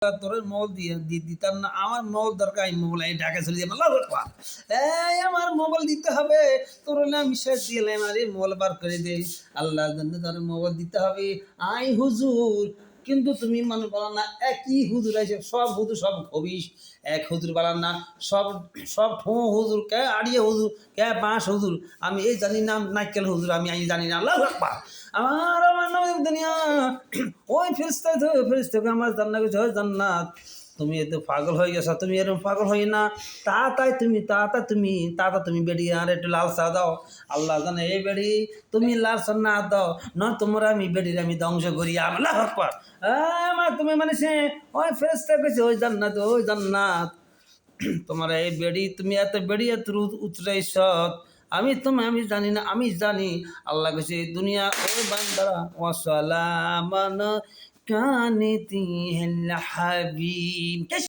তোর মোবাইল দিয়ে দিতাম না, আমার মোবাইল দরকার, আমি মোবাইল এই ঢাকা চলে যাবো। আল্লাহু আকবার। এই আমার মোবাইল দিতে হবে, তোর না আমি শেষ দিলাম, আরে মোবাইল বার করে দে, আল্লাহর জন্য তোর মোবাইল দিতে হবে। আই হুজুর, কিন্তু তুমি মানুষ বলো না, একই হুজুর আছে, সব হুজুর সব খবিস, এক হুজুর বানান না, সব সব ঠো হুজুর, কে আড়িয়ে হুজুর, কে বাঁশ হুজুর, আমি এই জানি না, নাইকেল হুজুর আমি জানি না। আল্লাহু আকবার। আমার নবী দুনিয়া ওই ফেরেশতা তো ফেরেশতাকে আমার জান্নাত গেছে, হয় জান্নাত, তুমি এত পাগল হয়ে গেছো, তুমি এরকম পাগল হই না, তাড়াতাড়ি তুমি বেরিয়ে আর একটু লাল চা দাও। আল্লাহ জানে এই বেড়ি তুমি লাল চা না দাও, না তোমরা আমি বেড়ির আমি ধ্বংস করি। আল্লাহু আকবার। মা তুমি মানে সে ওই ফেরেশতা কইছে ওই জান্নাত, ওই জান্নাত, তোমার এই বেড়ি, তুমি এত বেড়ি এত উতরাইছ, আমি জানি না, আমি জানি। আল্লাহ কইছে দুনিয়া ওই বান্দারা ওয়াসালামান কানিতি হাবিব।